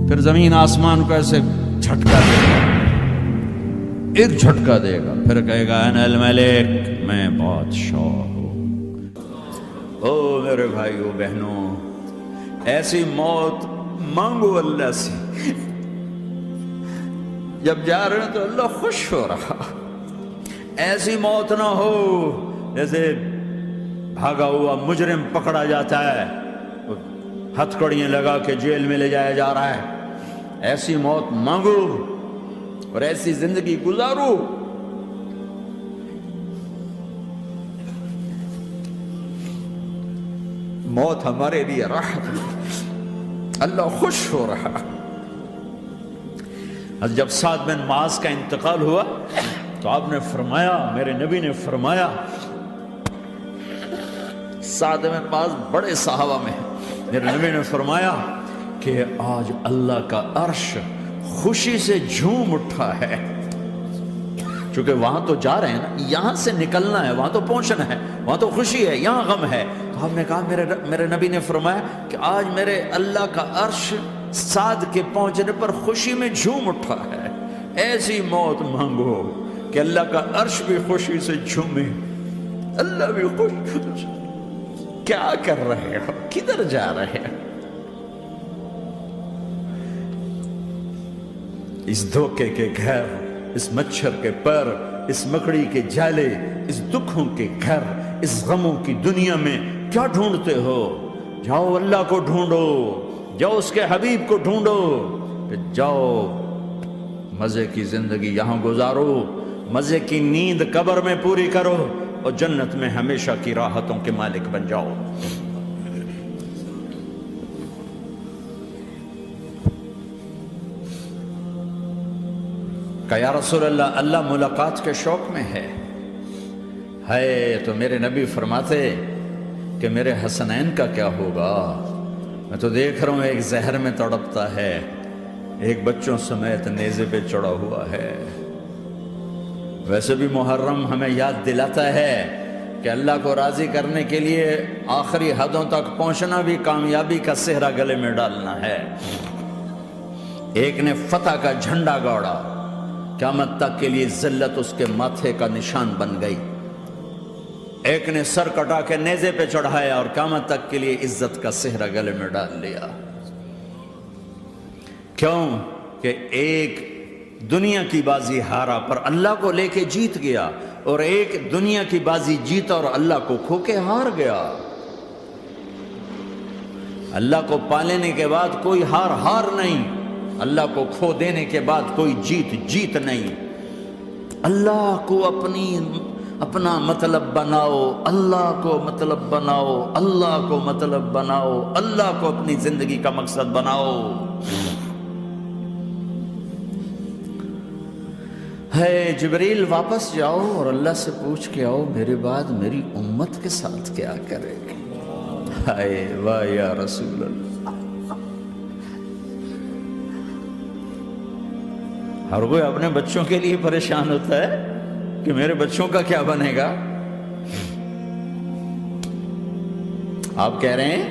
پھر زمین آسمان کو ایسے جھٹکا دے گا، ایک جھٹکا دے گا، پھر کہے گا انا الملک، میں بادشاہ ہوں۔ او میرے بھائیو بہنوں، ایسی موت مانگو اللہ سے، جب جا رہے ہیں تو اللہ خوش ہو رہا۔ ایسی موت نہ ہو جیسے بھاگا ہوا مجرم پکڑا جاتا ہے، ہتھکڑیاں لگا کے جیل میں لے جایا جا رہا ہے۔ ایسی موت مانگو اور ایسی زندگی گزارو۔ موت ہمارے لیے راحت ہے، اللہ خوش ہو رہا۔ جب سعد بن معاذ کا انتقال ہوا تو آپ نے فرمایا، میرے نبی نے فرمایا، سعد بن معاذ بڑے صحابہ میں ہیں، میرے نبی نے فرمایا کہ آج اللہ کا عرش خوشی سے جھوم اٹھا ہے، چونکہ وہاں تو جا رہے ہیں نا، یہاں سے نکلنا ہے، وہاں تو پہنچنا ہے، وہاں تو خوشی ہے، یہاں غم ہے۔ تو آپ نے کہا، میرے نبی نے فرمایا کہ آج میرے اللہ کا عرش سعد کے پہنچنے پر خوشی میں جھوم اٹھا ہے۔ ایسی موت مانگو کہ اللہ کا عرش بھی خوشی سے جھومے، اللہ بھی خوش۔ کیا کر رہے ہو؟ کدھر جا رہے ہو؟ اس دھوکے کے گھر، اس مچھر کے پر، اس مکڑی کے جالے، اس دکھوں کے گھر، اس غموں کی دنیا میں کیا ڈھونڈتے ہو؟ جاؤ اللہ کو ڈھونڈو، جاؤ اس کے حبیب کو ڈھونڈو، کہ جاؤ مزے کی زندگی یہاں گزارو، مزے کی نیند قبر میں پوری کرو، اور جنت میں ہمیشہ کی راحتوں کے مالک بن جاؤ۔ کہ یا رسول اللہ، اللہ ملاقات کے شوق میں ہے۔ تو میرے نبی فرماتے کہ میرے حسنین کا کیا ہوگا؟ میں تو دیکھ رہا ہوں ایک زہر میں تڑپتا ہے، ایک بچوں سمیت نیزے پہ چڑھا ہوا ہے۔ ویسے بھی محرم ہمیں یاد دلاتا ہے کہ اللہ کو راضی کرنے کے لیے آخری حدوں تک پہنچنا بھی کامیابی کا صحرا گلے میں ڈالنا ہے۔ ایک نے فتح کا جھنڈا گاڑا، قیامت تک کے لیے ذلت اس کے ماتھے کا نشان بن گئی۔ ایک نے سر کٹا کے نیزے پہ چڑھایا اور قیامت تک کے لیے عزت کا صحرا گلے میں ڈال لیا۔ کیوں کہ ایک دنیا کی بازی ہارا پر اللہ کو لے کے جیت گیا، اور ایک دنیا کی بازی جیتا اور اللہ کو کھو کے ہار گیا۔ اللہ کو پا لینے کے بعد کوئی ہار نہیں، اللہ کو کھو دینے کے بعد کوئی جیت نہیں۔ اللہ کو اپنا مطلب بناؤ، اللہ کو مطلب بناؤ، اللہ کو مطلب بناؤ، اللہ کو اپنی زندگی کا مقصد بناؤ۔ جبریل واپس جاؤ اور اللہ سے پوچھ کے آؤ، میرے بعد میری امت کے ساتھ کیا کرے گی؟ واہ یا رسول اللہ۔ ہر کوئی اپنے بچوں کے لیے پریشان ہوتا ہے کہ میرے بچوں کا کیا بنے گا۔ آپ کہہ رہے ہیں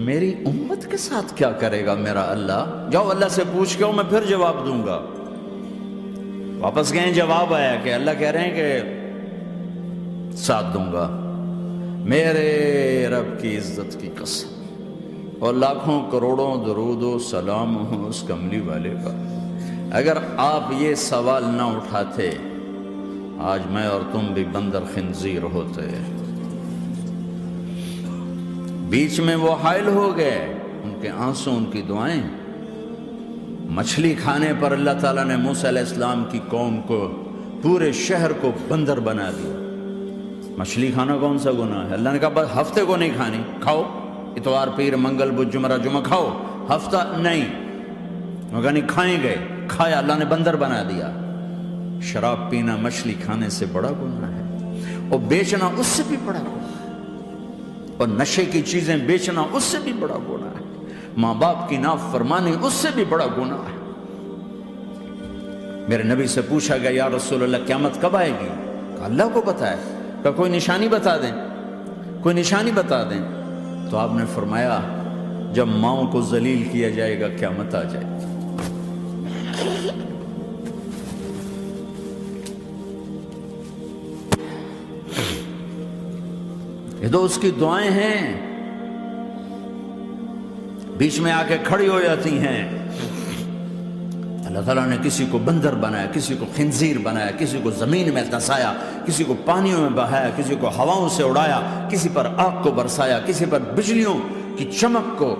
میری امت کے ساتھ کیا کرے گا میرا اللہ؟ جاؤ اللہ سے پوچھ کے میں پھر جواب دوں گا۔ واپس گئے، جواب آیا کہ اللہ کہہ رہے ہیں کہ ساتھ دوں گا، میرے رب کی عزت کی قسم، اور لاکھوں کروڑوں درود و سلام ہوں اس کملی والے کا۔ اگر آپ یہ سوال نہ اٹھاتے، آج میں اور تم بھی بندر خنزیر ہوتے۔ بیچ میں وہ حائل ہو گئے، ان کے آنسو، ان کی دعائیں۔ مچھلی کھانے پر اللہ تعالیٰ نے موسیٰ علیہ السلام کی قوم کو، پورے شہر کو بندر بنا دیا۔ مچھلی کھانا کون سا گناہ ہے؟ اللہ نے کہا بس ہفتے کو نہیں کھانی، کھاؤ، اتوار پیر منگل بدھ جمعہ کھاؤ، ہفتہ نہیں۔ مگر نہیں کھائیں گے، کھایا، اللہ نے بندر بنا دیا۔ شراب پینا مچھلی کھانے سے بڑا گناہ ہے، اور بیچنا اس سے بھی بڑا گناہ ہے، اور نشے کی چیزیں بیچنا اس سے بھی بڑا گناہ ہے، ماں باپ کی نافرمانی اس سے بھی بڑا گناہ ہے۔ میرے نبی سے پوچھا گیا یا رسول اللہ قیامت کب آئے گی؟ کہا اللہ کو پتہ ہے۔ کہا کوئی نشانی بتا دیں، کوئی نشانی بتا دیں۔ تو آپ نے فرمایا جب ماؤں کو ذلیل کیا جائے گا قیامت آ جائے گی۔ یہ تو اس کی دعائیں ہیں، بیچ میں آ کے کھڑی ہو جاتی ہیں۔ اللہ تعالیٰ نے کسی کو بندر بنایا، کسی کو خنزیر بنایا، کسی کو زمین میں دھسایا، کسی کو پانیوں میں بہایا، کسی کو ہواؤں سے اڑایا، کسی پر آگ کو برسایا، کسی پر بجلیوں کی چمک کو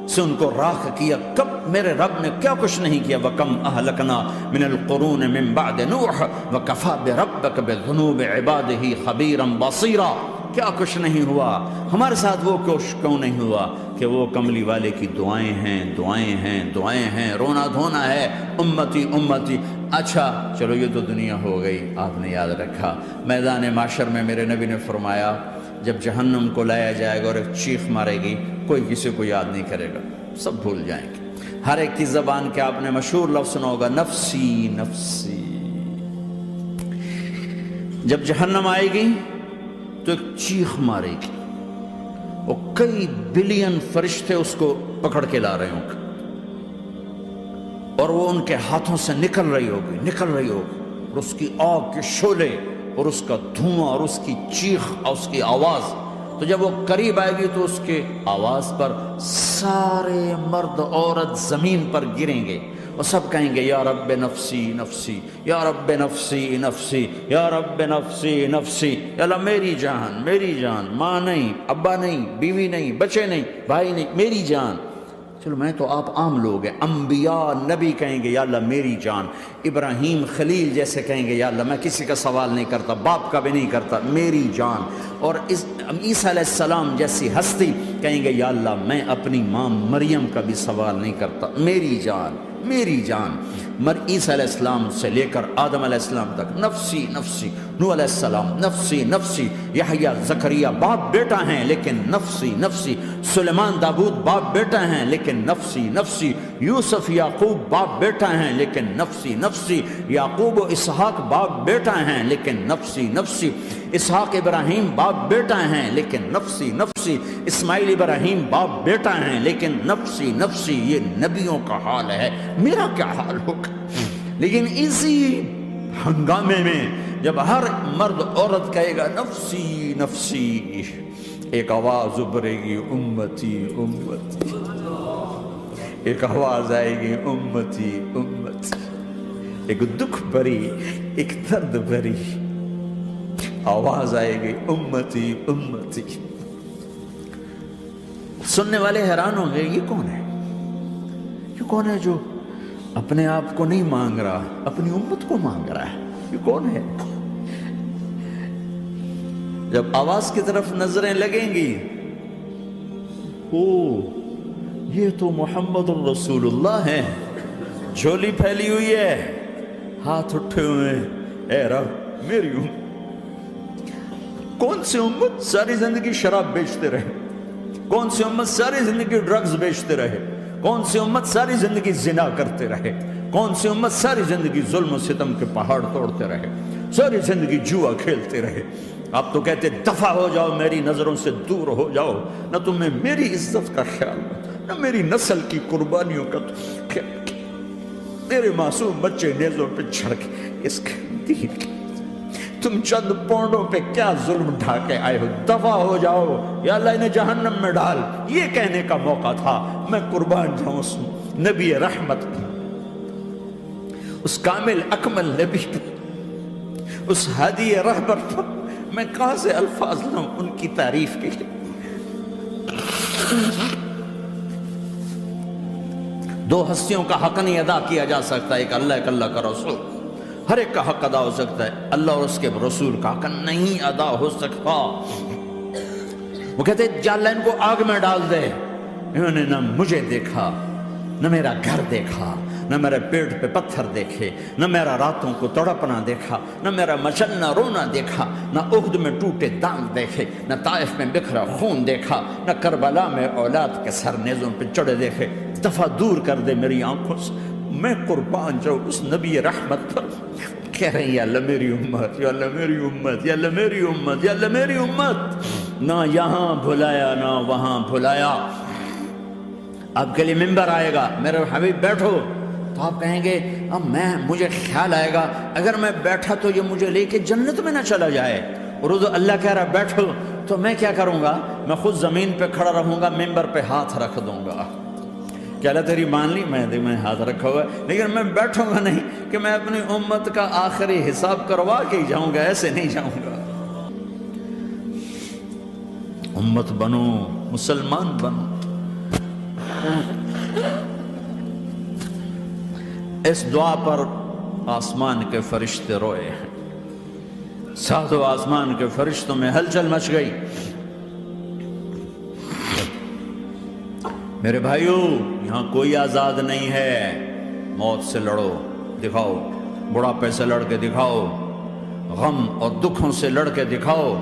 سے ان کو راکھ کیا۔ کب میرے رب نے کیا کچھ نہیں کیا۔ وَكَمْ أَهْلَكْنَا مِنَ الْقُرُونِ مِنْ بَعْدِ نُوحٍ وَكَفَى بِرَبِّكَ بِذُنُوبِ عِبَادِهِ خَبِيرًا بَصِيرًا۔ کیا کچھ نہیں ہوا ہمارے ساتھ، وہ کچھ کیوں نہیں ہوا کہ وہ کملی والے کی دعائیں ہیں، دعائیں ہیں، دعائیں ہیں، رونا دھونا ہے، امتی امتی۔ اچھا چلو یہ تو دنیا ہو گئی، آپ نے یاد رکھا میدان معاشر میں میرے نبی نے فرمایا جب جہنم کو لایا جائے گا اور ایک چیخ مارے گی، کوئی کسی کو یاد نہیں کرے گا، سب بھول جائیں گے۔ ہر ایک کی زبان کے آپ نے مشہور لفظ سنا ہوگا، نفسی نفسی۔ جب جہنم آئے گی تو ایک چیخ مارے گی، اور کئی بلین فرشتے اس کو پکڑ کے لا رہے ہوں گے، اور وہ ان کے ہاتھوں سے نکل رہی ہوگی اور اس کی آگ کے شعلے اور اس کا دھواں اور اس کی چیخ اور اس کی آواز، تو جب وہ قریب آئے گی تو اس کے آواز پر سارے مرد عورت زمین پر گریں گے اور سب کہیں گے یا رب نفسی نفسی، یا رب نفسی نفسی، یا رب نفسی نفسی۔ یا اللہ میری جان، میری جان، ماں نہیں، ابا نہیں، بیوی نہیں، بچے نہیں، بھائی نہیں، میری جان۔ چلو میں تو آپ عام لوگ ہیں، انبیاء نبی کہیں گے یا اللہ میری جان، ابراہیم خلیل جیسے کہیں گے یا اللہ میں کسی کا سوال نہیں کرتا، باپ کا بھی نہیں کرتا، میری جان۔ اور عیسیٰ علیہ السلام جیسی ہستی کہیں گے یا اللہ میں اپنی ماں مریم کا بھی سوال نہیں کرتا، میری جان، میری جان۔ عیسیٰ علیہ السلام سے لے کر آدم علیہ السلام تک نفسی نفسی، نوح علیہ السلام نفسی نفسی، یحییٰ زکریا باپ بیٹا ہیں لیکن نفسی نفسی، سلیمان داؤد باپ بیٹا ہیں لیکن نفسی نفسی، یوسف یعقوب باپ بیٹا ہیں لیکن نفسی نفسی، یعقوب و اسحاق باپ بیٹا ہیں لیکن نفسی نفسی، اسحاق ابراہیم باپ بیٹا ہیں لیکن نفسی نفسی، اسماعیل ابراہیم باپ بیٹا ہیں لیکن نفسی نفسی۔ یہ نبیوں کا حال ہے، میرا کیا حال ہوگا؟ لیکن اسی ہنگامے میں جب ہر مرد عورت کہے گا نفسی نفسی، ایک آواز ابھرے گی امتی امتی، ایک آواز آئے گی امتی امتی، ایک دکھ بھری، ایک درد بھری آواز آئے گی امتی امتی۔ سننے والے حیران ہوں گے یہ کون ہے، یہ کون ہے جو اپنے آپ کو نہیں مانگ رہا، اپنی امت کو مانگ رہا ہے، یہ کون ہے؟ جب آواز کی طرف نظریں لگیں گی، او یہ تو محمد الرسول اللہ ہے، جھولی پھیلی ہوئی ہے، ہاتھ اٹھے ہوئے ہیں، اے رب میری امت۔ کون سی امت ساری زندگی شراب بیچتے رہے، کون سی امت ساری زندگی ڈرگز بیچتے رہے، کون سی امت ساری زندگی زنا کرتے رہے، کون سی امت ساری زندگی ظلم و ستم کے پہاڑ توڑتے رہے، ساری زندگی جوا کھیلتے رہے۔ آپ تو کہتے دفع ہو جاؤ، میری نظروں سے دور ہو جاؤ، نہ تمہیں میری عزت کا خیال، نہ میری نسل کی قربانیوں کا خیال، میرے معصوم بچے نیزوں پہ چڑھ کے اس کے دین کی تم چند پونڈوں پہ کیا ظلم ڈھا کے آئے ہو، دفع ہو جاؤ، یا اللہ انہیں جہنم میں ڈال۔ یہ کہنے کا موقع تھا، میں قربان جاؤں اس نبی رحمت کی، اس کامل اکمل نبی پر، اس ہادی رہبر پر میں کہاں سے الفاظ لوں ان کی تعریف کے لیے۔ دو ہستیوں کا حق نہیں ادا کیا جا سکتا، ایک اللہ، ایک اللہ کا رسول۔ ہر ایک کا حق ادا ہو سکتا ہے، اللہ اور اس کے رسول کا حق نہیں ادا ہو سکتا۔ وہ کہتے جا اللہ ان کو آگ میں ڈال دے، انہوں نے نہ مجھے دیکھا، نہ میرا گھر دیکھا، نہ میرے پیٹ پہ پتھر دیکھے، نہ میرا راتوں کو تڑپنا دیکھا، نہ میرا مچلنا رونا دیکھا، نہ احد میں ٹوٹے دانت دیکھے، نہ طائف میں بکھرا خون دیکھا، نہ کربلا میں اولاد کے سر نیزوں پہ چڑھے دیکھے۔ دفعہ دور کر دے میری آنکھوں سے، میں قربان جاؤں اس نبی رحمت پر۔ کہہ رہے ہیں یا اللہ میری امت، یا اللہ میری امت، یا اللہ میری امت، یا اللہ میری امت۔ نہ یہاں بھلایا نہ وہاں بھلایا، آپ کے لیے ممبر آئے گا، میرے حبیب بیٹھو، تو آپ کہیں گے اب مجھے خیال آئے گا اگر میں بیٹھا تو یہ مجھے لے کے جنت میں نہ چلا جائے، اور اللہ کہہ رہا بیٹھو، تو میں کیا کروں گا؟ میں خود زمین پہ کھڑا رہوں گا، ممبر پہ ہاتھ رکھ دوں گا کہ اللہ تیری مان لی، میں ہاتھ رکھا ہوا ہے، لیکن میں بیٹھوں گا نہیں کہ میں اپنی امت کا آخری حساب کروا کے ہی جاؤں گا، ایسے نہیں جاؤں گا۔ امت بنو، مسلمان بنو۔ اس دعا پر آسمان کے فرشتے روئے ہیں، ساتوں آسمان کے فرشتوں میں ہلچل مچ گئی۔ میرے بھائیو، یہاں کوئی آزاد نہیں ہے، موت سے لڑو، دکھاؤ، بڑھاپے سے لڑ کے دکھاؤ، غم اور دکھوں سے لڑ کے دکھاؤ،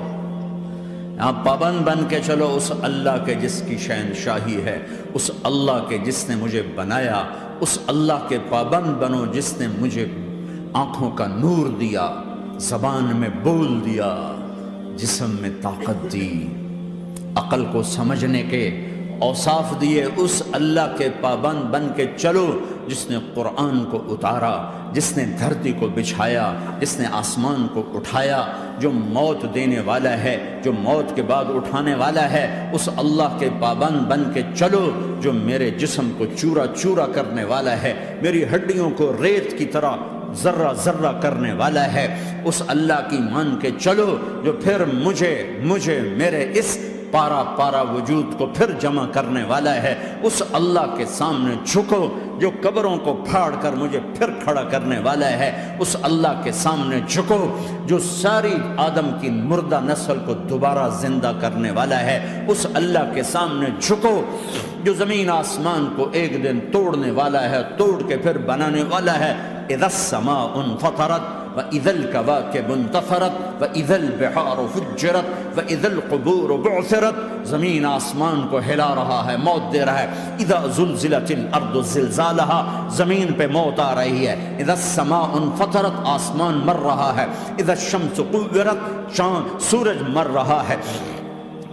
یہاں پابند بن کے چلو اس اللہ کے جس کی شہنشاہی ہے، اس اللہ کے جس نے مجھے بنایا، اس اللہ کے پابند بنو جس نے مجھے آنکھوں کا نور دیا، زبان میں بول دیا، جسم میں طاقت دی، عقل کو سمجھنے کے اوصاف دیے، اس اللہ کے پابند بن کے چلو جس نے قرآن کو اتارا، جس نے دھرتی کو بچھایا، جس نے آسمان کو اٹھایا، جو موت دینے والا ہے، جو موت کے بعد اٹھانے والا ہے، اس اللہ کے پابند بن کے چلو جو میرے جسم کو چورا چورا کرنے والا ہے، میری ہڈیوں کو ریت کی طرح ذرہ ذرہ کرنے والا ہے، اس اللہ کی مان کے چلو جو پھر مجھے میرے اس پارا پارا وجود کو پھر جمع کرنے والا ہے، اس اللہ کے سامنے جھکو جو قبروں کو پھاڑ کر مجھے پھر کھڑا کرنے والا ہے، اس اللہ کے سامنے جھکو جو ساری آدم کی مردہ نسل کو دوبارہ زندہ کرنے والا ہے، اس اللہ کے سامنے جھکو جو زمین آسمان کو ایک دن توڑنے والا ہے، توڑ کے پھر بنانے والا ہے۔ اذا السماء انفطرت وَإِذَا الْكَوَاكِبُ انتَثَرَتْ وَإِذَا الْبِحَارُ فُجِّرَتْ وَإِذَا الْقُبُورُ بُعْثِرَتْ، زمین آسمان کو ہلا رہا ہے، موت دے رہا ہے۔ اِذَا زُلْزِلَتِ الْأَرْضُ زِلْزَالَهَا، زمین پہ موت آ رہی ہے۔ اِذَا السَّمَاءُ انفطرت، آسمان مر رہا ہے۔ اِذَا الشَّمْسُ كُوِّرَتْ، سورج مر رہا ہے۔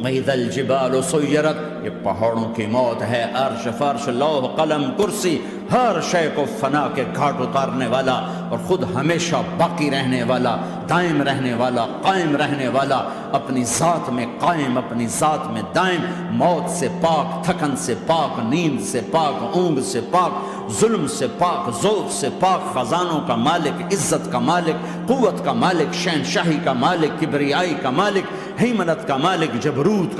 وَإِذَا الْجِبَالُ سُيِّرَتْ، یہ پہاڑوں کی موت ہے۔ عرش فرش لوح قلم کرسی، ہر شے کو فنا کے گھاٹ اتارنے والا اور خود ہمیشہ باقی رہنے والا، دائم رہنے والا، قائم رہنے والا، اپنی ذات میں قائم، اپنی ذات میں دائم، موت سے پاک، تھکن سے پاک، نیند سے پاک، اونگ سے پاک، ظلم سے پاک، ذوق سے پاک، خزانوں کا مالک، عزت کا مالک، قوت کا مالک، شہنشاہی کا مالک، کبریائی کا مالک، ہیمنت کا مالک، جبروت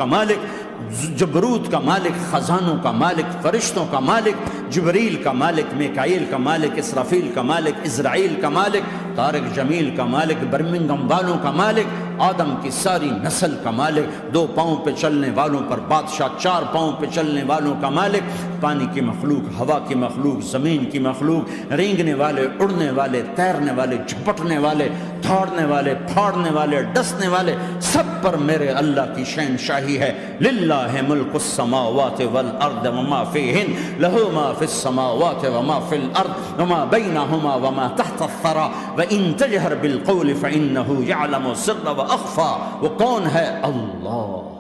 کا مالک، خزانوں کا مالک، فرشتوں کا مالک، جبریل کا مالک، میکائیل کا مالک، اسرافیل کا مالک، اسرائیل کا مالک، طارق جمیل کا مالک، برمنگم والوں کا مالک، آدم کی ساری نسل کا مالک، 2 پاؤں پہ چلنے والوں پر بادشاہ، 4 پاؤں پہ چلنے والوں کا مالک، پانی کی مخلوق، ہوا کی مخلوق، زمین کی مخلوق، رینگنے والے، اڑنے والے، تیرنے والے، جھپٹنے والے، دھاڑنے والے، پھاڑنے والے، ڈسنے والے، سب پر میرے اللہ کی شہنشاہی ہے۔ للہ ملک السماوات والارض وما فیہن، لہ ما فی السماوات وما فی الارض وما بینہما وما تحت الثری وان تجہر بالقول فانہ یعلم السر واخفی۔ وہ کون ہے؟ اللہ۔